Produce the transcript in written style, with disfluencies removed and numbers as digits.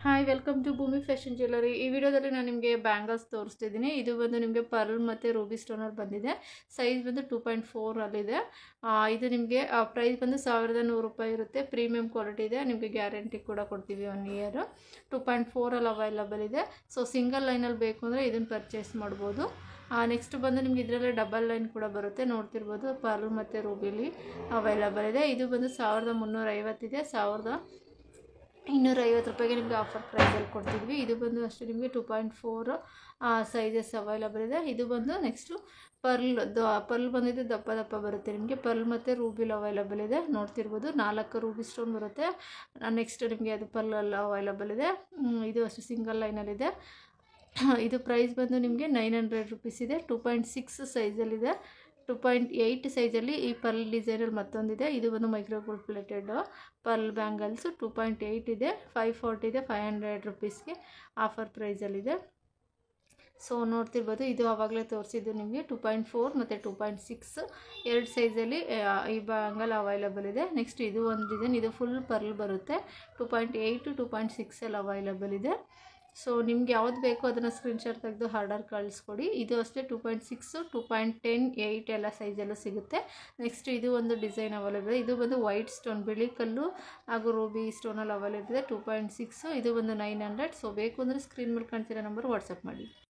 Hi, welcome to ಭೂಮಿ fashion jewellery. ಈ ವಿಡಿಯೋದಲ್ಲಿ ನಾನು ನಿಮಗೆ ಬ್ಯಾಂಗಲ್ಸ್ ತೋರಿಸ್ತಿದ್ದೀನಿ. ಇದು ಬಂದು ನಿಮಗೆ ಪರ್ಲ್ ಮತ್ತು ರೂಬಿ ಸ್ಟೋನಲ್ಲಿ ಬಂದಿದೆ. ಸೈಜ್ ಬಂದು 2.4 ಅಲ್ಲಿದೆ. ಇದು ನಿಮಗೆ ಪ್ರೈಸ್ ಬಂದು 1100 ರೂಪಾಯಿ ಇರುತ್ತೆ. ಪ್ರೀಮಿಯಂ ಕ್ವಾಲಿಟಿ ಇದೆ. ನಿಮಗೆ ಗ್ಯಾರಂಟಿ ಕೂಡ ಕೊಡ್ತೀವಿ 1 ಇಯರ್. 2.4 ಅಲ್ಲಿ ಅವೈಲಬಲ್ ಇದೆ. ಸೊ ಸಿಂಗಲ್ ಲೈನಲ್ಲಿ ಬೇಕು ಅಂದರೆ ಇದನ್ನು ಪರ್ಚೇಸ್ ಮಾಡ್ಬೋದು. ನೆಕ್ಸ್ಟ್ ಬಂದು ನಿಮ್ಗೆ ಇದರಲ್ಲೇ ಡಬಲ್ ಲೈನ್ ಕೂಡ ಬರುತ್ತೆ. ನೋಡ್ತಿರ್ಬೋದು, ಪರ್ಲ್ ಮತ್ತು ರೂಬಿಲಿ ಅವೈಲಬಲ್ ಇದೆ. ಇದು ಬಂದು 1350 ಇದೆ. 1250 ರೂಪಾಯಿಗೆ ನಿಮಗೆ ಆಫರ್ ಪ್ರೈಸಲ್ಲಿ ಕೊಡ್ತಿದ್ವಿ. ಇದು ಬಂದು ಅಷ್ಟೇ ನಿಮಗೆ 2.4 ಸೈಜಸ್ ಅವೈಲಬಲ್ ಇದೆ. ಇದು ಬಂದು ನೆಕ್ಸ್ಟು ಪರ್ಲ್ ಬಂದಿದ್ದು ದಪ್ಪ ಬರುತ್ತೆ. ನಿಮಗೆ ಪರ್ಲ್ ಮತ್ತು ರೂಬಿಲ್ ಅವೈಲಬಲ್ ಇದೆ. ನೋಡ್ತಿರ್ಬೋದು, 4 ರೂಬಿ ಸ್ಟೋನ್ ಬರುತ್ತೆ. ನೆಕ್ಸ್ಟ್ ನಿಮಗೆ ಅದು ಪರ್ಲಲ್ಲಿ ಅವೈಲಬಲ್ ಇದೆ. ಇದು ಅಷ್ಟು ಸಿಂಗಲ್ ಲೈನಲ್ಲಿದೆ. ಇದು ಪ್ರೈಸ್ ಬಂದು ನಿಮಗೆ 900 ರುಪೀಸ್ ಇದೆ. 2.6 ಸೈಜಲ್ಲಿದೆ. 2.8 ಸೈಜಲ್ಲಿ ಈ ಪರ್ಲ್ ಡಿಸೈನಲ್ಲಿ ಮತ್ತೊಂದಿದೆ. ಇದು ಒಂದು micro gold plated pearl bangles 2.8 ಇದೆ. 540 ಇದೆ. 500 ರುಪೀಸ್ಗೆ ಆಫರ್ ಪ್ರೈಸಲ್ಲಿದೆ. ಸೊ ನೋಡ್ತಿರ್ಬೋದು, ಇದು ಆವಾಗಲೇ ತೋರಿಸಿದ್ದು ನಿಮಗೆ 2.4 ಮತ್ತು 2.6 ಎರಡು ಸೈಜಲ್ಲಿ ಈ ಬ್ಯಾಂಗಲ್ ಅವೈಲಬಲ್ ಇದೆ. ನೆಕ್ಸ್ಟ್ ಇದು ಒಂದು ಡಿಸೈನ್, ಇದು ಫುಲ್ ಪರ್ಲ್ ಬರುತ್ತೆ. 2.8 2.6 ಅಲ್ಲಿ ಅವೈಲಬಲ್ ಇದೆ. ಸೊ ನಿಮ್ಗೆ ಯಾವ್ದು ಬೇಕೋ ಅದನ್ನು ಸ್ಕ್ರೀನ್ಶಾಟ್ ತೆಗೆದು ಆರ್ಡರ್ ಕಳಿಸ್ಕೊಡಿ. ಇದು ಅಷ್ಟೇ 2.6 2.10 8 ಎಲ್ಲ ಸೈಜಲ್ಲೂ ಸಿಗುತ್ತೆ. ನೆಕ್ಸ್ಟ್ ಇದು ಒಂದು ಡಿಸೈನ್ ಅವೈಲೇಬಲ್. ಇದು ಬಂದು ವೈಟ್ ಸ್ಟೋನ್, ಬಿಳಿ ಕಲ್ಲು ಹಾಗೂ ರೂಬಿ ಸ್ಟೋನಲ್ಲಿ ಅವೈಲೇಬಲ್ ಇದೆ. 2.6 ಇದು ಒಂದು 900. ಸೊ ಬೇಕು ಅಂದರೆ ಸ್ಕ್ರೀನ್ ಮೇಲೆ ಕಾಣ್ತಿರೋ ನಂಬರ್ ವಾಟ್ಸಪ್ ಮಾಡಿ.